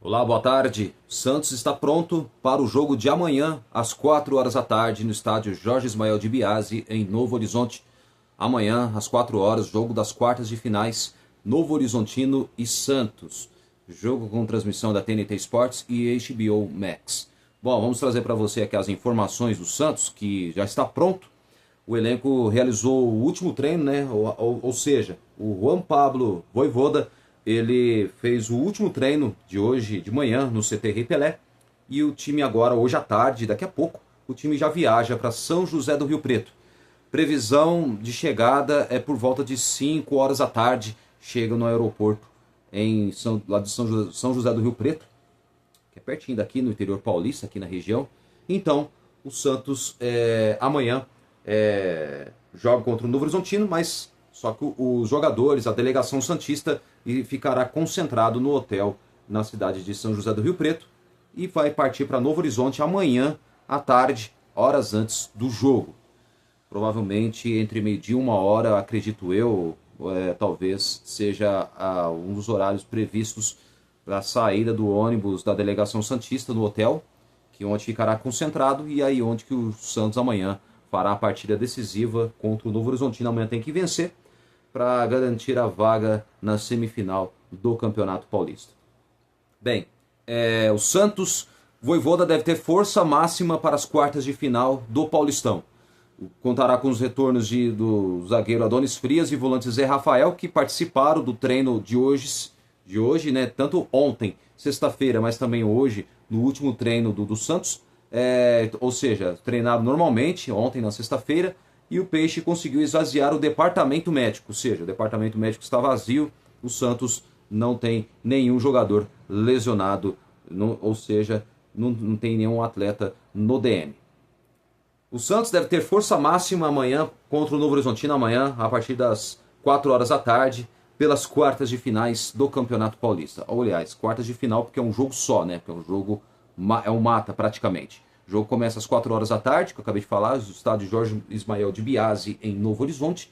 Olá, boa tarde. O Santos está pronto para o jogo de amanhã, às 4 horas da tarde, no estádio Jorge Ismael de Biasi, em Novo Horizonte. Amanhã, às 4 horas, jogo das quartas de finais, Novo Horizontino e Santos. Jogo com transmissão da TNT Sports e HBO Max. Bom, vamos trazer para você aqui as informações do Santos, que já está pronto. O elenco realizou o último treino, né? Ou seja, o Juan Pablo Vojvoda, ele fez o último treino de hoje de manhã no CT Rei Pelé. E o time agora, hoje à tarde, daqui a pouco, o time já viaja para São José do Rio Preto. Previsão de chegada é por volta de 5 horas da tarde. Chega no aeroporto lá de São José do Rio Preto, que é pertinho daqui, no interior paulista, aqui na região. Então, o Santos amanhã joga contra o Novo Horizontino, mas só que os jogadores, a delegação santista, ficará concentrado no hotel na cidade de São José do Rio Preto e vai partir para Novo Horizonte amanhã à tarde, horas antes do jogo. Provavelmente entre meio-dia e 1 hora, acredito eu, talvez seja um dos horários previstos para a saída do ônibus da delegação santista no hotel, que onde ficará concentrado, e aí onde que o Santos amanhã fará a partida decisiva contra o Novo Horizontino. Amanhã tem que vencer para garantir a vaga na semifinal do Campeonato Paulista. Bem, o Santos Vojvoda deve ter força máxima para as quartas de final do Paulistão. Contará com os retornos do zagueiro Adonis Frias e volante Zé Rafael, que participaram do treino de hoje, né, tanto ontem, sexta-feira, mas também hoje, no último treino do Santos. Ou seja, treinaram normalmente ontem na sexta-feira, e o Peixe conseguiu esvaziar o departamento médico, ou seja, o departamento médico está vazio, o Santos não tem nenhum jogador lesionado, ou seja, não tem nenhum atleta no DM. O Santos deve ter força máxima amanhã contra o Novo Horizontino, amanhã a partir das 4 horas da tarde, pelas quartas de finais do Campeonato Paulista. Ou, aliás, quartas de final porque é um jogo só, né? Porque é um jogo, é um mata praticamente. O jogo começa às 4 horas da tarde, que eu acabei de falar, no estádio Jorge Ismael de Biasi, em Novo Horizonte.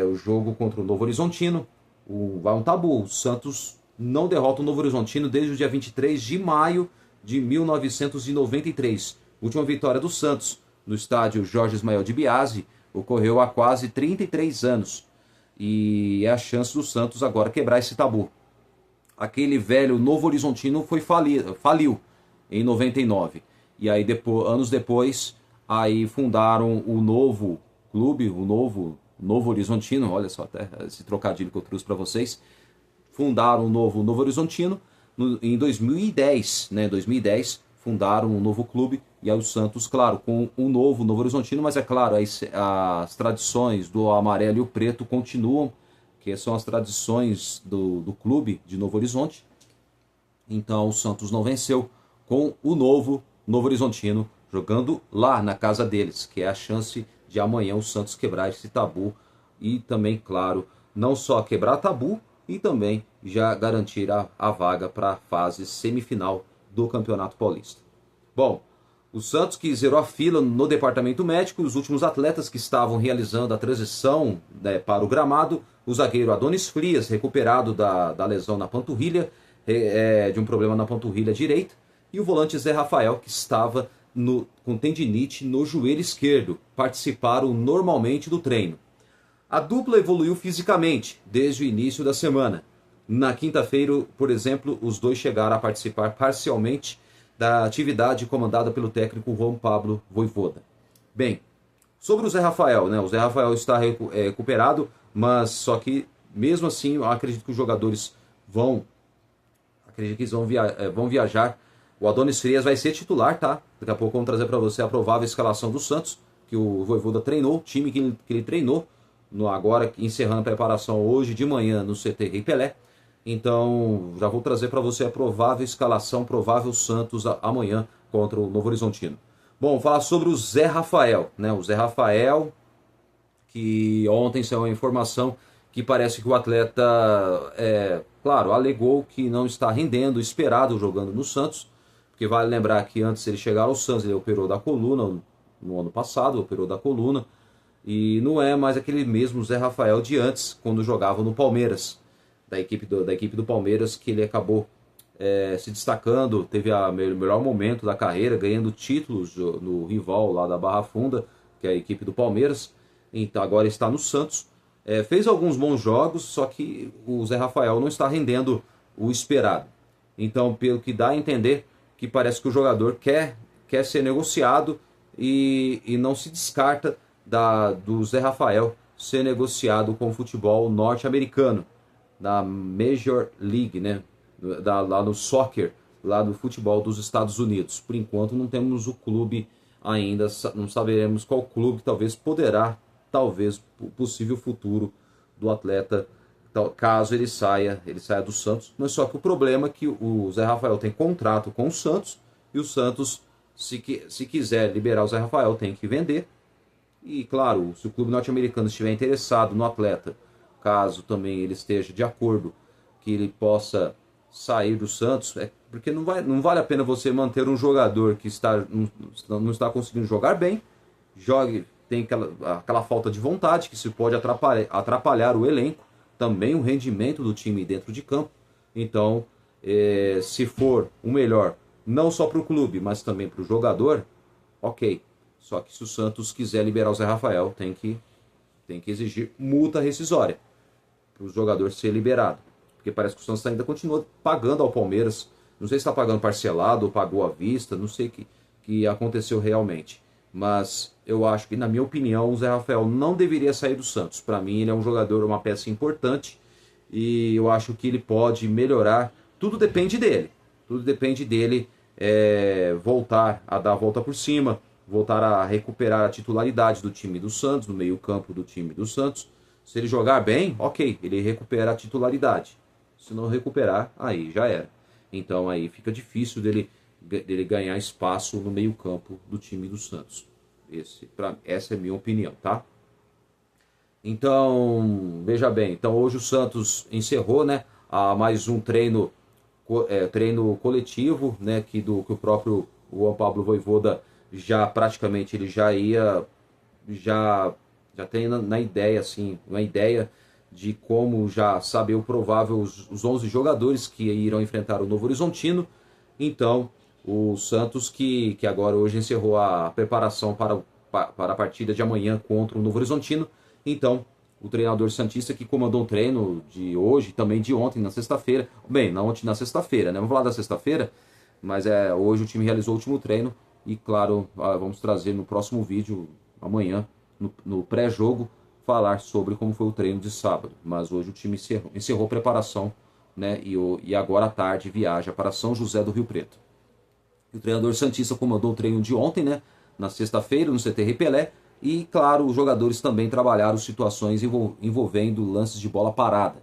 O jogo contra o Novo Horizontino. Vai um tabu. O Santos não derrota o Novo Horizontino desde o dia 23 de maio de 1993. A última vitória do Santos no estádio Jorge Ismael de Biasi ocorreu há quase 33 anos. E é a chance do Santos agora quebrar esse tabu. Aquele velho Novo Horizontino faliu em 99. E aí, anos depois, aí fundaram o novo clube, o Novo Horizontino. Olha só, até esse trocadilho que eu trouxe para vocês. Fundaram o Novo Horizontino em 2010, né? 2010, fundaram um novo clube. E aí o Santos, claro, com um Novo Horizontino, mas é claro, as tradições do amarelo e o preto continuam, que são as tradições do clube de Novo Horizonte. Então o Santos não venceu com o Novo Horizontino, jogando lá na casa deles, que é a chance de amanhã o Santos quebrar esse tabu e também, claro, não só quebrar tabu, e também já garantir a vaga para a fase semifinal do Campeonato Paulista. Bom, o Santos, que zerou a fila no departamento médico, os últimos atletas que estavam realizando a transição, né, para o gramado, o zagueiro Adonis Frias, recuperado da lesão na panturrilha, de um problema na panturrilha direita, e o volante Zé Rafael, que estava com tendinite no joelho esquerdo, participaram normalmente do treino. A dupla evoluiu fisicamente desde o início da semana. Na quinta-feira, por exemplo, os dois chegaram a participar parcialmente da atividade comandada pelo técnico Juan Pablo Vojvoda. Bem, sobre o Zé Rafael, né? O Zé Rafael está recuperado, mas só que mesmo assim eu acredito que os jogadores vão viajar. O Adonis Frias vai ser titular, tá? Daqui a pouco vamos trazer para você a provável escalação do Santos, que o Vojvoda treinou, o time que ele treinou, agora encerrando a preparação hoje de manhã no CT Rei Pelé. Então, já vou trazer para você a provável escalação, provável Santos amanhã contra o Novo Horizontino. Bom, falar sobre o Zé Rafael, né? O Zé Rafael, que ontem saiu uma informação que parece que o atleta, claro, alegou que não está rendendo o esperado jogando no Santos, porque vale lembrar que antes ele chegar ao Santos, ele operou da coluna, no ano passado, operou da coluna, e não é mais aquele mesmo Zé Rafael de antes, quando jogava no Palmeiras, da equipe do Palmeiras, que ele acabou se destacando, teve o melhor momento da carreira, ganhando títulos no rival lá da Barra Funda, que é a equipe do Palmeiras. Então agora está no Santos. Fez alguns bons jogos, só que o Zé Rafael não está rendendo o esperado. Então, pelo que dá a entender, que parece que o jogador quer ser negociado e não se descarta do Zé Rafael ser negociado com o futebol norte-americano, da Major League, né? Lá no soccer, lá no futebol dos Estados Unidos. Por enquanto não temos o clube ainda, não saberemos qual clube talvez poderá, talvez, o possível futuro do atleta, caso ele saia do Santos. Mas só que o problema é que o Zé Rafael tem contrato com o Santos, e o Santos, se quiser liberar o Zé Rafael, tem que vender. E claro, se o clube norte-americano estiver interessado no atleta, caso também ele esteja de acordo que ele possa sair do Santos, porque não vale a pena você manter um jogador que não está conseguindo jogar bem, tem aquela falta de vontade, que se pode atrapalhar o elenco, também o rendimento do time dentro de campo. Então, se for o melhor, não só para o clube, mas também para o jogador, ok. Só que se o Santos quiser liberar o Zé Rafael, tem que exigir multa rescisória para o jogador ser liberado. Porque parece que o Santos ainda continua pagando ao Palmeiras. Não sei se está pagando parcelado ou pagou à vista, não sei o que aconteceu realmente. Mas eu acho que, na minha opinião, o Zé Rafael não deveria sair do Santos. Para mim, ele é um jogador, uma peça importante, e eu acho que ele pode melhorar. Tudo depende dele. Tudo depende dele voltar a dar a volta por cima, voltar a recuperar a titularidade do time do Santos, no meio-campo do time do Santos. Se ele jogar bem, ok, ele recupera a titularidade. Se não recuperar, aí já era. Então aí fica difícil dele ganhar espaço no meio-campo do time do Santos. Essa é a minha opinião, tá? Então, veja bem, então hoje o Santos encerrou, né, mais um treino coletivo, né, que o próprio Juan Pablo Vojvoda já praticamente ele já tem na ideia, assim, uma ideia de como já saber o provável, os 11 jogadores que irão enfrentar o Novo Horizontino. Então, o Santos que agora hoje encerrou a preparação para a partida de amanhã contra o Novo Horizontino. Então, o treinador santista que comandou o treino de hoje, também de ontem, na sexta-feira. Bem, não ontem, na sexta-feira, né? Vamos falar da sexta-feira, mas hoje o time realizou o último treino e, claro, vamos trazer no próximo vídeo, amanhã, no pré-jogo, falar sobre como foi o treino de sábado. Mas hoje o time encerrou a preparação, né? E agora à tarde viaja para São José do Rio Preto. O treinador santista comandou o treino de ontem, né? Na sexta-feira, no CT Rei Pelé. E, claro, os jogadores também trabalharam situações envolvendo lances de bola parada.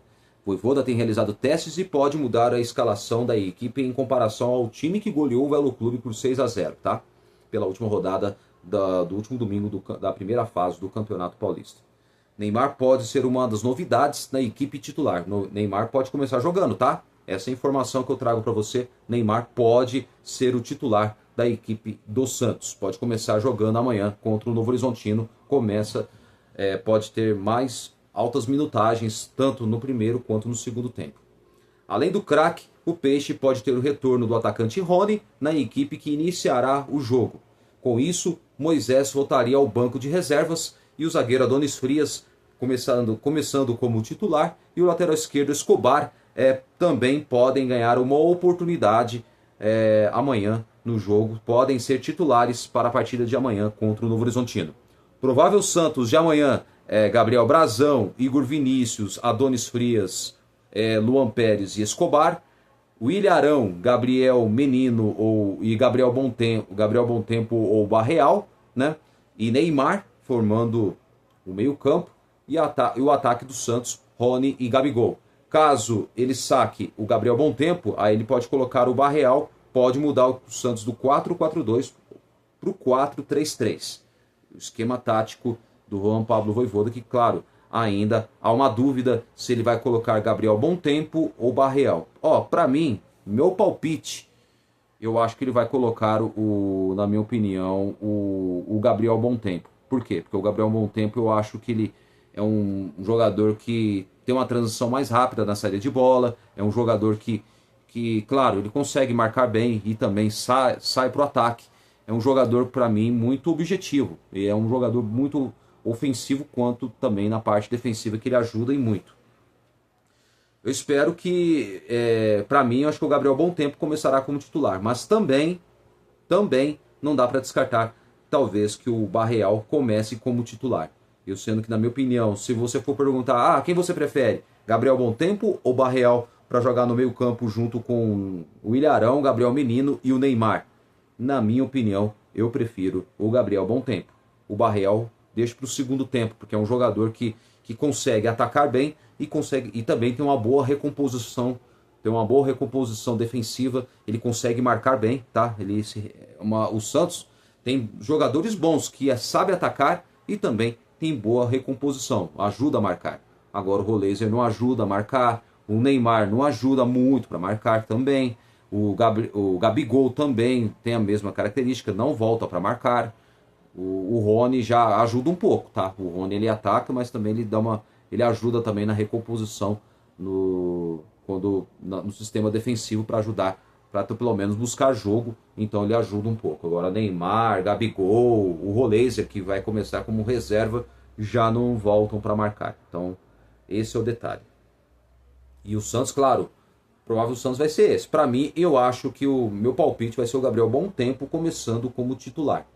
O Vojvoda tem realizado testes e pode mudar a escalação da equipe em comparação ao time que goleou o Velo Clube por 6-0, tá? Pela última rodada do último domingo da primeira fase do Campeonato Paulista. Neymar pode ser uma das novidades na equipe titular. Neymar pode começar jogando, tá? Essa é a informação que eu trago para você. Neymar pode ser o titular da equipe do Santos. Pode começar jogando amanhã contra o Novo Horizontino. Pode ter mais altas minutagens, tanto no primeiro quanto no segundo tempo. Além do craque, o Peixe pode ter o retorno do atacante Rony na equipe que iniciará o jogo. Com isso, Moisés voltaria ao banco de reservas e o zagueiro Adonis Frias começando como titular, e o lateral esquerdo Escobar também podem ganhar uma oportunidade amanhã no jogo, podem ser titulares para a partida de amanhã contra o Novo Horizontino. Provável Santos de amanhã Gabriel Brazão, Igor Vinícius, Adonis Frias, Luan Pérez e Escobar. William Arão, Gabriel Menino e Gabriel Bom Tempo ou Barreal, né? E Neymar formando o meio-campo e o ataque do Santos, Rony e Gabigol. Caso ele saque o Gabriel Bom Tempo, aí ele pode colocar o Barreal, pode mudar o Santos do 4-4-2 para o 4-3-3. O esquema tático do Juan Pablo Vojvoda, que, claro, ainda há uma dúvida se ele vai colocar Gabriel Bom Tempo ou Barreal. Para mim, meu palpite, eu acho que ele vai colocar, na minha opinião, o Gabriel Bom Tempo. Por quê? Porque o Gabriel Bom Tempo, eu acho que ele é um jogador que tem uma transição mais rápida na saída de bola, é um jogador que que, claro, ele consegue marcar bem e também sai para o ataque. É um jogador, para mim, muito objetivo. E é um jogador muito ofensivo, quanto também na parte defensiva, que ele ajuda e muito. Eu espero que, para mim, eu acho que o Gabriel Bom Tempo começará como titular. Mas também não dá para descartar, talvez, que o Barreal comece como titular. Eu sendo que, na minha opinião, se você for perguntar, quem você prefere? Gabriel Bom Tempo ou Barreal para jogar no meio campo junto com o Ilharão, Gabriel Menino e o Neymar? Na minha opinião, eu prefiro o Gabriel Bom Tempo. O Barreal deixa para o segundo tempo, porque é um jogador que consegue atacar bem e também tem uma boa recomposição. Tem uma boa recomposição defensiva, ele consegue marcar bem, tá? O Santos tem jogadores bons que sabem atacar e também tem boa recomposição, ajuda a marcar. Agora o Roleiser não ajuda a marcar, o Neymar não ajuda muito para marcar também, o Gabigol também tem a mesma característica, não volta para marcar. O Rony já ajuda um pouco, tá? O Rony ele ataca, mas também ele ajuda também na recomposição no sistema defensivo para ajudar, para pelo menos buscar jogo, então ele ajuda um pouco. Agora Neymar, Gabigol, o Roleiser, que vai começar como reserva, já não voltam para marcar. Então esse é o detalhe. E o Santos, claro, provável o Santos vai ser esse. Para mim, eu acho que o meu palpite vai ser o Gabriel Bom Tempo começando como titular.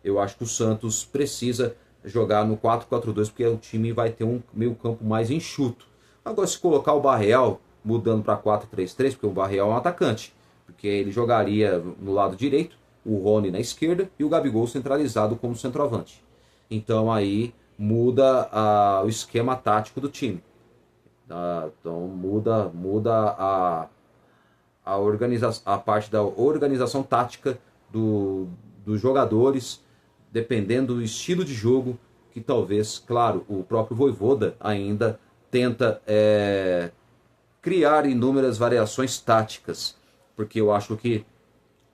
Eu acho que o Santos precisa jogar no 4-4-2, porque o time vai ter um meio campo mais enxuto. Agora, se colocar o Barreal mudando para 4-3-3, porque o Barreal é um atacante, porque ele jogaria no lado direito, o Rony na esquerda e o Gabigol centralizado como centroavante. Então aí muda o esquema tático do time. Então muda a parte da organização tática dos jogadores, dependendo do estilo de jogo, que talvez, claro, o próprio Vojvoda ainda tenta criar inúmeras variações táticas, porque eu acho que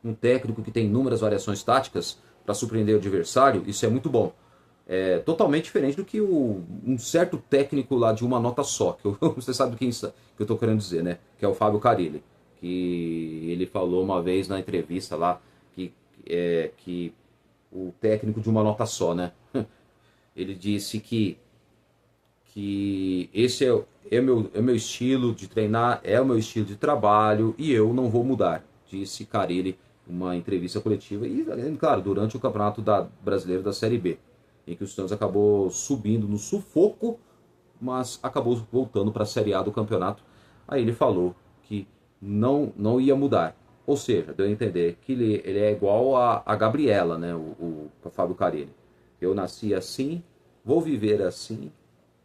um técnico que tem inúmeras variações táticas para surpreender o adversário, isso é muito bom. É totalmente diferente do que um certo técnico lá de uma nota só, você sabe do que eu estou querendo dizer, né? Que é o Fábio Carille, que ele falou uma vez na entrevista lá que o técnico de uma nota só, né? Ele disse que esse é meu estilo de treinar, é o meu estilo de trabalho e eu não vou mudar, disse Carille em uma entrevista coletiva e, claro, durante o Campeonato Brasileiro da Série B, em que o Santos acabou subindo no sufoco, mas acabou voltando para a Série A do campeonato. Aí ele falou que não ia mudar. Ou seja, deu a entender que ele é igual a Gabriela, né? o Fábio Carille. Eu nasci assim, vou viver assim,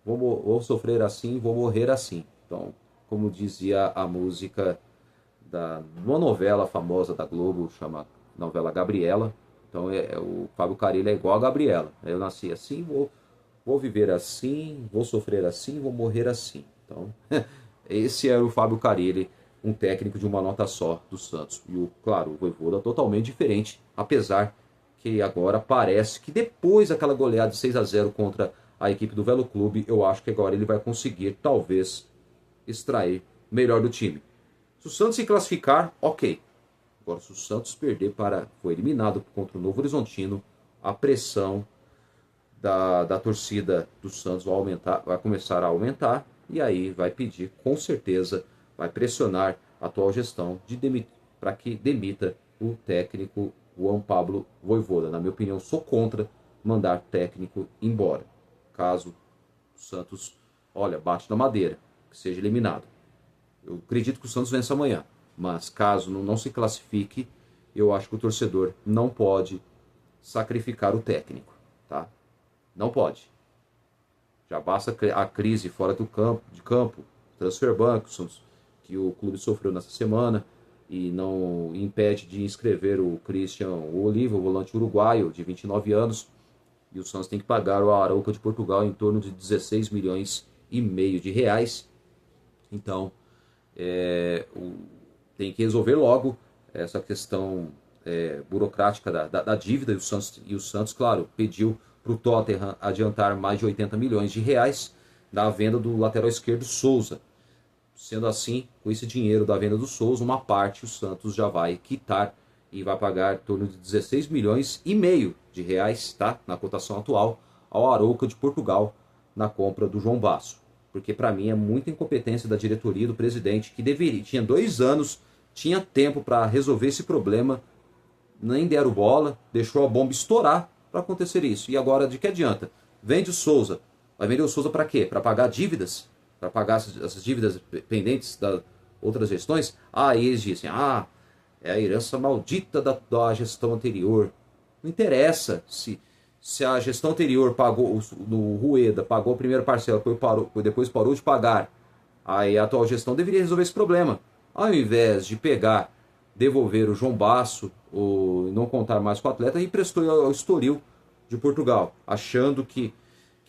vou sofrer assim, vou morrer assim. Então, como dizia a música de uma novela famosa da Globo, chama novela Gabriela. Então o Fábio Carille é igual a Gabriela. Eu nasci assim, vou viver assim, vou sofrer assim, vou morrer assim. Então, esse era o Fábio Carille, um técnico de uma nota só do Santos. E, claro, o Vojvoda totalmente diferente, apesar que agora parece que depois daquela goleada de 6-0 contra a equipe do Velo Clube, eu acho que agora ele vai conseguir, talvez, extrair melhor do time. Se o Santos se classificar, ok. Agora, se o Santos perder foi eliminado contra o Novo Horizontino, a pressão da torcida do Santos vai começar a aumentar e aí vai pedir, com certeza, vai pressionar a atual gestão para que demita o técnico Juan Pablo Vojvoda. Na minha opinião, sou contra mandar técnico embora. Caso o Santos, bate na madeira, que seja eliminado. Eu acredito que o Santos vença amanhã. Mas caso não se classifique, eu acho que o torcedor não pode sacrificar o técnico, tá? Não pode. Já basta a crise fora de campo, transfer bancos que o clube sofreu nessa semana e não impede de inscrever o Christian Oliva, o volante uruguaio de 29 anos, e o Santos tem que pagar o Arauca de Portugal em torno de 16 milhões e meio de reais. Então, tem que resolver logo essa questão burocrática da dívida, e o Santos, claro, pediu para o Tottenham adiantar mais de 80 milhões de reais da venda do lateral esquerdo Souza. Sendo assim, com esse dinheiro da venda do Souza, uma parte o Santos já vai quitar e vai pagar em torno de 16 milhões e meio de reais, tá? Na cotação atual, ao Arouca de Portugal na compra do João Basso. Porque para mim é muita incompetência da diretoria, do presidente, que deveria, tinha 2 anos, tinha tempo para resolver esse problema, nem deram bola, deixou a bomba estourar para acontecer isso. E agora de que adianta? Vende o Souza. Vai vender o Souza para quê? Para pagar dívidas? Para pagar essas dívidas pendentes das outras gestões? Aí eles dizem, é a herança maldita da gestão anterior. Não interessa se a gestão anterior pagou, no Rueda, pagou a primeira parcela, depois parou de pagar. Aí a atual gestão deveria resolver esse problema. Ao invés de pegar, devolver o João Basso, ou não contar mais com o atleta, e emprestou ao Estoril de Portugal, achando que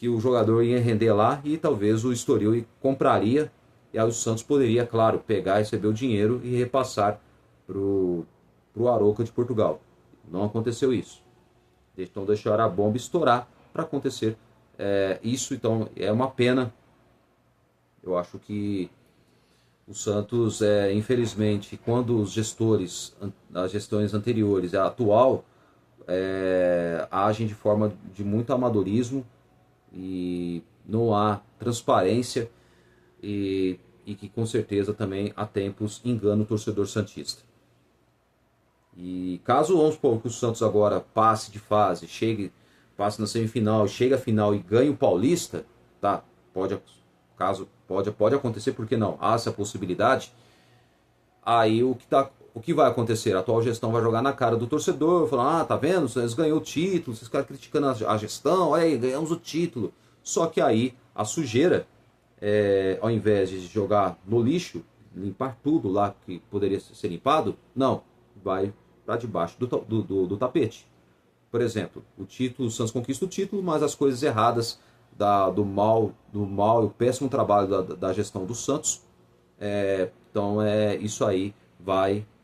o jogador ia render lá e talvez o Estoril compraria, e aí o Santos poderia, claro, pegar, receber o dinheiro e repassar para o Arouca de Portugal. Não aconteceu isso. Então deixaram a bomba estourar para acontecer isso. Então é uma pena. Eu acho que o Santos, infelizmente, quando os gestores, as gestões anteriores e a atual, agem de forma de muito amadorismo e não há transparência e que com certeza também há tempos engana o torcedor santista. E caso, vamos supor, que o Santos agora passe de fase, passe na semifinal, chegue à final e ganhe o Paulista, tá? Pode acontecer, por que não? Há essa possibilidade. Aí o que vai acontecer? A atual gestão vai jogar na cara do torcedor, falando, tá vendo? Vocês ganhou o título, vocês ficaram criticando a gestão, olha aí, ganhamos o título. Só que aí a sujeira, ao invés de jogar no lixo, limpar tudo lá que poderia ser limpado, não, vai para debaixo do tapete. Por exemplo, o Santos conquista o título, mas as coisas erradas do mal e o péssimo trabalho da gestão do Santos, então isso aí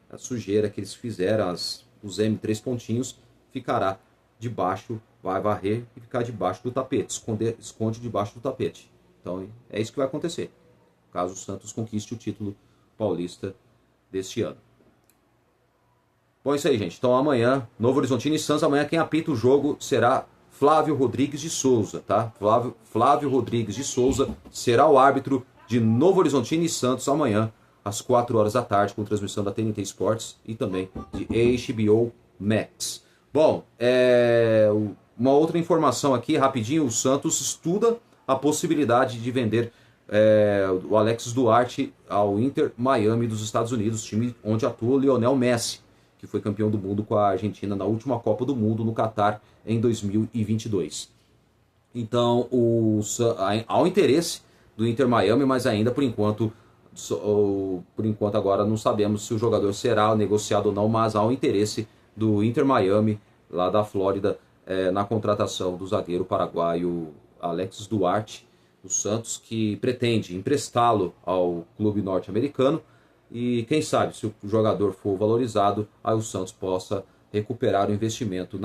a sujeira que eles fizeram, os M3 pontinhos, ficará debaixo, vai varrer e ficar debaixo do tapete, esconde debaixo do tapete. Então é isso que vai acontecer, caso o Santos conquiste o título paulista deste ano. Bom, é isso aí, gente. Então amanhã, Novo Horizontino e Santos, amanhã quem apita o jogo será Flávio Rodrigues de Souza, tá? Flávio Rodrigues de Souza será o árbitro de Novo Horizontino e Santos amanhã, às 4 horas da tarde, com transmissão da TNT Sports e também de HBO Max. Bom, uma outra informação aqui, rapidinho, o Santos estuda a possibilidade de vender o Alex Duarte ao Inter Miami dos Estados Unidos, time onde atua o Lionel Messi, que foi campeão do mundo com a Argentina na última Copa do Mundo no Catar em 2022. Então, há um interesse do Inter Miami, mas ainda por enquanto agora não sabemos se o jogador será negociado ou não, mas há um interesse do Inter Miami, lá da Flórida, na contratação do zagueiro paraguaio Alex Duarte, do Santos, que pretende emprestá-lo ao clube norte-americano. E quem sabe, se o jogador for valorizado, aí o Santos possa recuperar o investimento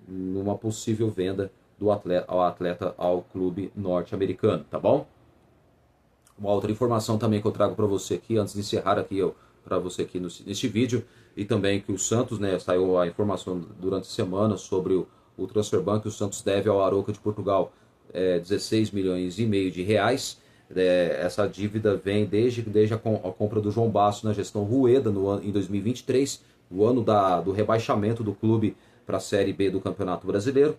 numa possível venda do atleta ao clube norte-americano, tá bom? Uma outra informação também que eu trago para você aqui, antes de encerrar aqui para você aqui neste vídeo, e também que o Santos, saiu a informação durante a semana sobre o transfer ban que o Santos deve ao Arouca de Portugal 16 milhões e meio de reais. Essa dívida vem desde a compra do João Basso na gestão Rueda em 2023, o ano do rebaixamento do clube para a Série B do Campeonato Brasileiro.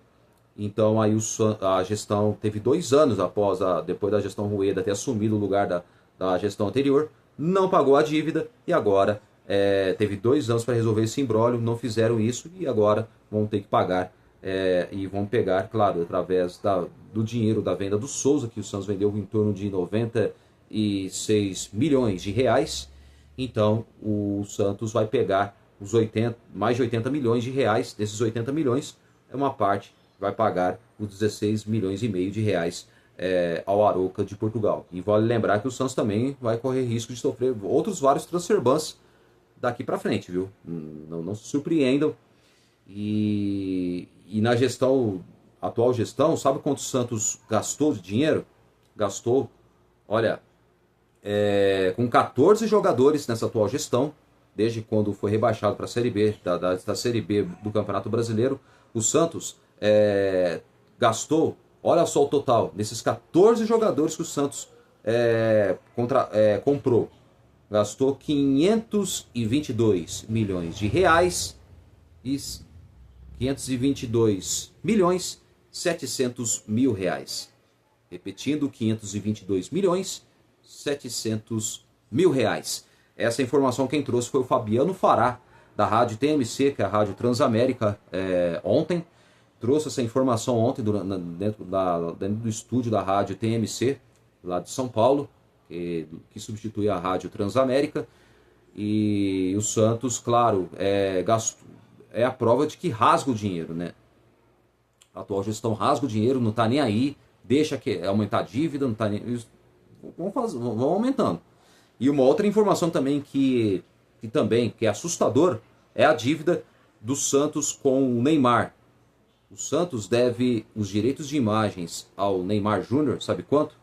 Então aí a gestão teve 2 anos depois da gestão Rueda ter assumido o lugar da gestão anterior, não pagou a dívida e agora teve 2 anos para resolver esse imbróglio, não fizeram isso e agora vão ter que pagar. E vão pegar, claro, através do dinheiro da venda do Souza, que o Santos vendeu em torno de 96 milhões de reais. Então o Santos vai pegar mais de 80 milhões de reais. Desses 80 milhões, uma parte vai pagar os 16 milhões e meio de reais ao Arouca de Portugal. E vale lembrar que o Santos também vai correr risco de sofrer outros vários transfer bans daqui para frente, viu? Não se surpreendam. E na atual gestão, sabe quanto o Santos gastou de dinheiro? Gastou, olha, com 14 jogadores nessa atual gestão, desde quando foi rebaixado para a Série B, da Série B do Campeonato Brasileiro. O Santos gastou, olha só o total, desses 14 jogadores que o Santos comprou. Gastou 522 milhões de reais e 522 milhões 700 mil reais. Repetindo, 522 milhões 700 mil reais. Essa informação quem trouxe foi o Fabiano Fará, da Rádio TMC, que é a Rádio Transamérica, ontem. Trouxe essa informação ontem dentro do estúdio da Rádio TMC, lá de São Paulo, que substitui a Rádio Transamérica. E o Santos, claro, é a prova de que rasga o dinheiro, né? A atual gestão rasga o dinheiro, não está nem aí, deixa que aumentar a dívida, não está nem... Vão aumentando. E uma outra informação também que é assustador é a dívida do Santos com o Neymar. O Santos deve os direitos de imagens ao Neymar Júnior, sabe quanto?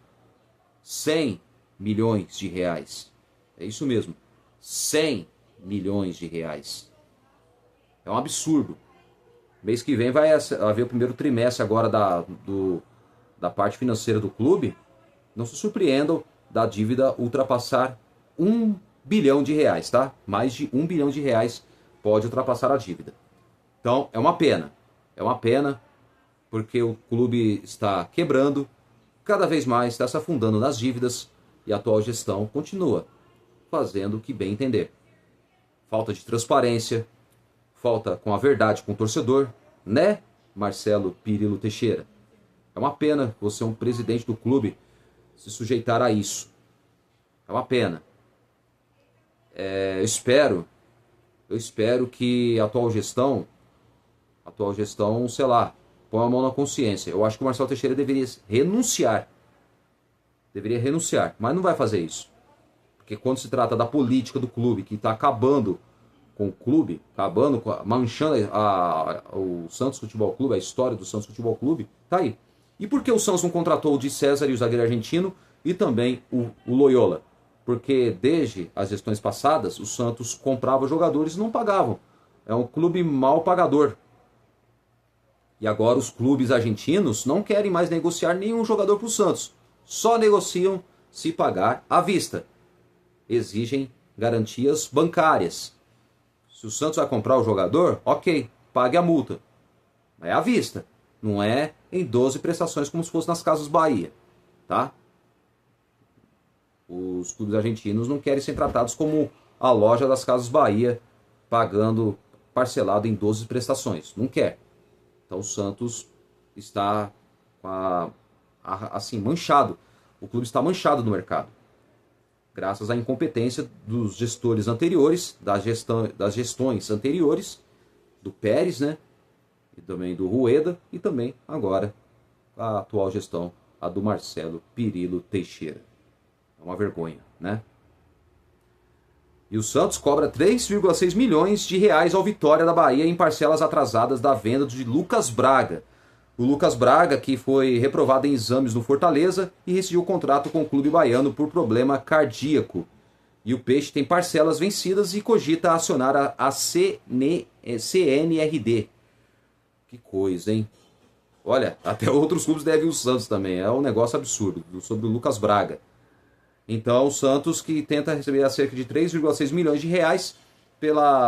100 milhões de reais. É isso mesmo, 100 milhões de reais. É um absurdo. Mês que vem vai haver o primeiro trimestre agora da parte financeira do clube. Não se surpreendam da dívida ultrapassar 1 bilhão de reais, tá? Mais de 1 bilhão de reais pode ultrapassar a dívida. Então, é uma pena. É uma pena porque o clube está quebrando, cada vez mais está se afundando nas dívidas e a atual gestão continua fazendo o que bem entender. Falta de transparência, falta com a verdade com o torcedor, né, Marcelo Pirillo Teixeira? É uma pena você, um presidente do clube, se sujeitar a isso. É uma pena. Eu espero que a atual gestão, sei lá, põe a mão na consciência. Eu acho que o Marcelo Teixeira deveria renunciar. Mas não vai fazer isso. Porque quando se trata da política do clube, que está acabando com o clube, manchando o Santos Futebol Clube, a história do Santos Futebol Clube, tá aí. E por que o Santos não contratou o Di César e o zagueiro argentino e também o Loyola? Porque desde as gestões passadas, o Santos comprava jogadores e não pagavam. É um clube mal pagador. E agora os clubes argentinos não querem mais negociar nenhum jogador para o Santos. Só negociam se pagar à vista. Exigem garantias bancárias. Se o Santos vai comprar o jogador, ok, pague a multa. É à vista. Não é em 12 prestações como se fosse nas Casas Bahia. Tá? Os clubes argentinos não querem ser tratados como a loja das Casas Bahia, pagando parcelado em 12 prestações. Não quer. Então o Santos está assim, manchado. O clube está manchado no mercado. Graças à incompetência dos gestores anteriores, das gestões anteriores, do Pérez, né? E também do Rueda, e também agora a atual gestão, a do Marcelo Pirillo Teixeira. É uma vergonha, né? E o Santos cobra 3,6 milhões de reais ao Vitória da Bahia em parcelas atrasadas da venda de Lucas Braga. O Lucas Braga, que foi reprovado em exames no Fortaleza e rescindiu o contrato com o clube baiano por problema cardíaco. E o Peixe tem parcelas vencidas e cogita acionar a CNRD. Que coisa, hein? Olha, até outros clubes devem o Santos também. É um negócio absurdo sobre o Lucas Braga. Então o Santos, que tenta receber a cerca de 3,6 milhões de reais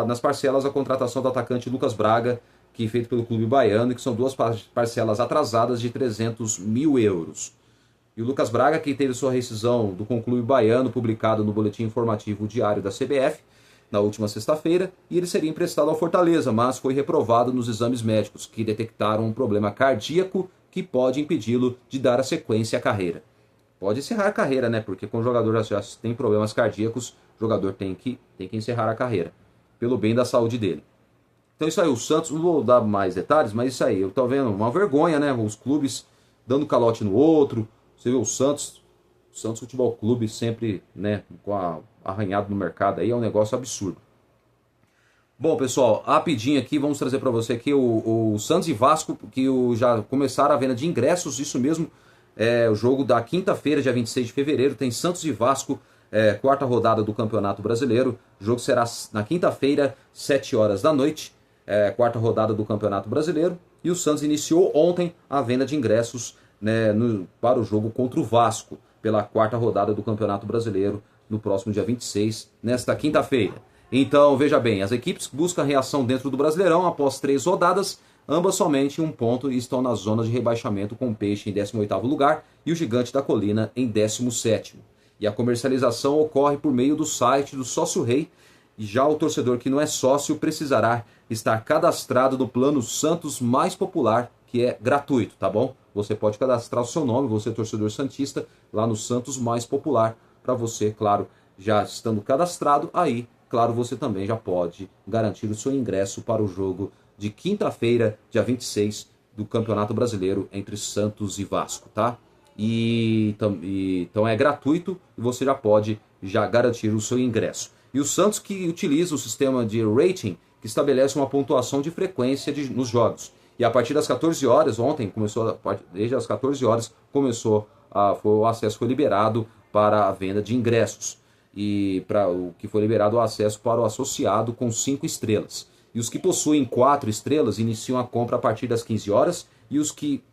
nas parcelas da contratação do atacante Lucas Braga, que é feito pelo clube baiano, que são duas parcelas atrasadas de 300 mil euros. E o Lucas Braga, que teve sua rescisão com o clube baiano, publicado no Boletim Informativo Diário da CBF, na última sexta-feira, e ele seria emprestado ao Fortaleza, mas foi reprovado nos exames médicos, que detectaram um problema cardíaco que pode impedi-lo de dar a sequência à carreira. Pode encerrar a carreira, né? Porque quando o jogador já tem problemas cardíacos, o jogador tem que encerrar a carreira, pelo bem da saúde dele. Então isso aí, o Santos, não vou dar mais detalhes, mas isso aí, eu tô vendo uma vergonha, né? Os clubes dando calote no outro. Você vê o Santos Futebol Clube sempre, né, arranhado no mercado aí, é um negócio absurdo. Bom, pessoal, rapidinho aqui, vamos trazer para você aqui o Santos e Vasco, que já começaram a venda de ingressos, isso mesmo. O jogo da quinta-feira, dia 26 de fevereiro, tem Santos e Vasco quarta rodada do Campeonato Brasileiro. O jogo será na quinta-feira, 7 horas da noite. Quarta rodada do Campeonato Brasileiro. E o Santos iniciou ontem a venda de ingressos, né, para o jogo contra o Vasco, pela quarta rodada do Campeonato Brasileiro, no próximo dia 26, nesta quinta-feira. Então, veja bem, as equipes buscam reação dentro do Brasileirão após 3 rodadas, ambas somente 1 ponto e estão na zona de rebaixamento, com o Peixe em 18º lugar e o Gigante da Colina em 17º. E a comercialização ocorre por meio do site do Sócio Rei, e já o torcedor que não é sócio precisará estar cadastrado no plano Santos mais popular, que é gratuito, tá bom? Você pode cadastrar o seu nome, você torcedor santista, lá no Santos mais popular, para você, claro, já estando cadastrado, aí, claro, você também já pode garantir o seu ingresso para o jogo de quinta-feira, dia 26, do Campeonato Brasileiro entre Santos e Vasco, tá? Então é gratuito e você já pode garantir o seu ingresso. E o Santos, que utiliza o sistema de rating, que estabelece uma pontuação de frequência nos jogos. E a partir das 14 horas, ontem, desde as 14 horas, o acesso foi liberado para a venda de ingressos. E o que foi liberado o acesso para o associado com 5 estrelas. E os que possuem 4 estrelas iniciam a compra a partir das 15 horas. E os que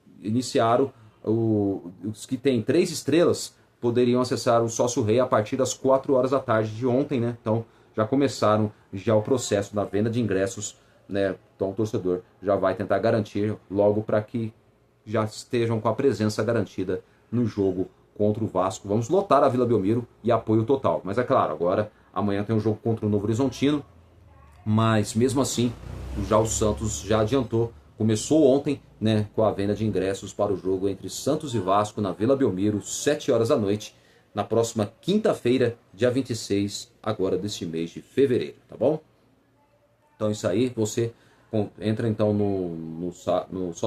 os que têm 3 estrelas poderiam acessar o Sócio Rei a partir das 4 horas da tarde de ontem, né? Então já começaram o processo da venda de ingressos, né? Então o torcedor já vai tentar garantir logo para que já estejam com a presença garantida no jogo contra o Vasco. Vamos lotar a Vila Belmiro e apoio total. Mas é claro, agora amanhã tem um jogo contra o Novo Horizontino, mas mesmo assim já o Santos já adiantou. Começou ontem, né, com a venda de ingressos para o jogo entre Santos e Vasco na Vila Belmiro, 7 horas da noite, na próxima quinta-feira, dia 26, agora deste mês de fevereiro, tá bom? Então isso aí, você entra então no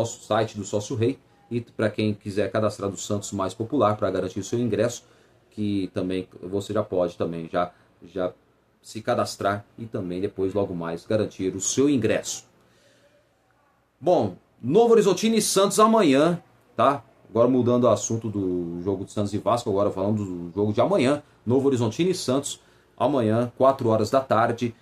site do Sócio Rei, e para quem quiser cadastrar do Santos mais popular para garantir o seu ingresso, que também você já pode também já se cadastrar e também depois logo mais garantir o seu ingresso. Bom, Novo Horizontino e Santos amanhã, tá? Agora mudando o assunto do jogo de Santos e Vasco, agora falando do jogo de amanhã. Novo Horizontino e Santos, amanhã, 4 horas da tarde.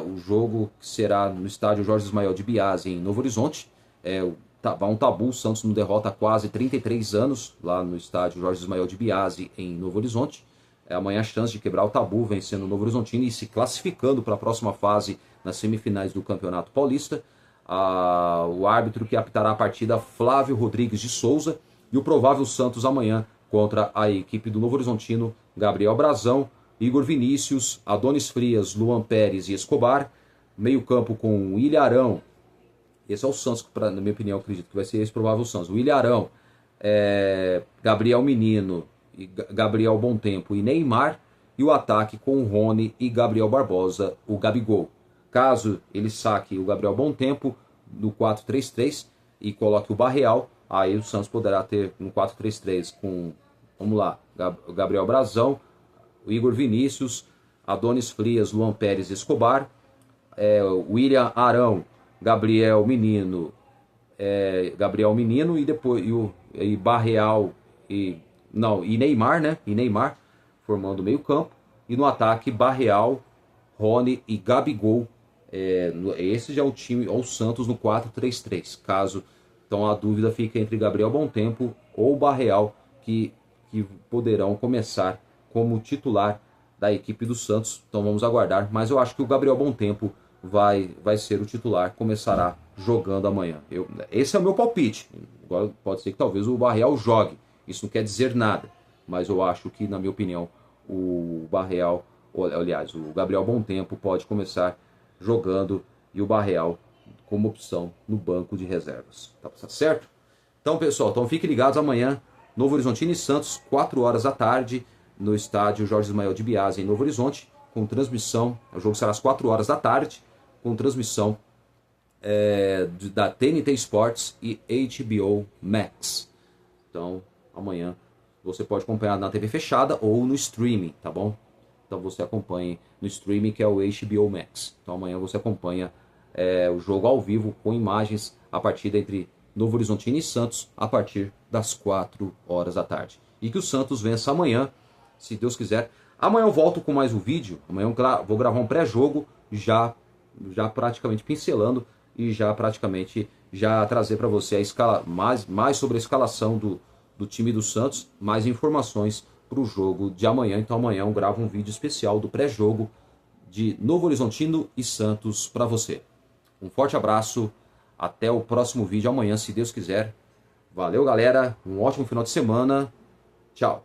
O jogo que será no estádio Jorge Ismael de Biase, em Novo Horizonte. Um tabu, o Santos não derrota há quase 33 anos, lá no estádio Jorge Ismael de Biase, em Novo Horizonte. Amanhã a chance de quebrar o tabu, vencendo o Novo Horizontino e se classificando para a próxima fase nas semifinais do Campeonato Paulista. O árbitro que apitará a partida, Flávio Rodrigues de Souza, e o provável Santos amanhã contra a equipe do Novo Horizontino, Gabriel Brazão, Igor Vinícius, Adonis Frias, Luan Pérez e Escobar, meio campo com Ilharão. Esse é o Santos, na minha opinião, acredito que vai ser esse provável Santos. O Ilharão, Gabriel Menino, Gabriel Bontempo e Neymar, e o ataque com o Rony e Gabriel Barbosa, o Gabigol. Caso ele saque o Gabriel Bontempo no 4-3-3 e coloque o Barreal, aí o Santos poderá ter no 4-3-3 com, vamos lá, o Gabriel Brazão, o Igor Vinícius, Adonis Frias, Luan Pérez e Escobar, William Arão, Gabriel Menino e depois e Barreal e Neymar, né? E Neymar formando o meio-campo, e no ataque Barreal, Rony e Gabigol. Esse já é o time, ou o Santos no 4-3-3. Caso então a dúvida fica entre Gabriel Bontempo ou Barreal, que poderão começar como titular da equipe do Santos. Então vamos aguardar, mas eu acho que o Gabriel Bontempo vai ser o titular, começará jogando amanhã. Esse é o meu palpite. Agora pode ser que talvez o Barreal jogue, isso não quer dizer nada, mas eu acho que, na minha opinião, o Gabriel Bontempo pode começar jogando e o Barreal como opção no banco de reservas. Tá certo? Então, pessoal, fiquem ligados amanhã, Novo Horizontino e Santos, 4 horas da tarde, no estádio Jorge Ismael de Biase, em Novo Horizonte, com transmissão. O jogo será às 4 horas da tarde, com transmissão da TNT Sports e HBO Max. Então, amanhã você pode acompanhar na TV fechada ou no streaming, tá bom? Então você acompanhe no streaming, que é o HBO Max. Então amanhã você acompanha o jogo ao vivo com imagens, a partida entre Novo Horizontino e Santos a partir das 4 horas da tarde. E que o Santos vença amanhã, se Deus quiser, Amanhã eu volto com mais um vídeo. Amanhã eu vou gravar um pré-jogo, já praticamente pincelando e já praticamente já trazer para você a escala mais sobre a escalação do time do Santos, mais informações para o jogo de amanhã. Então amanhã eu gravo um vídeo especial do pré-jogo de Novo Horizontino e Santos para você. Um forte abraço, até o próximo vídeo amanhã, se Deus quiser. Valeu, galera, um ótimo final de semana. Tchau.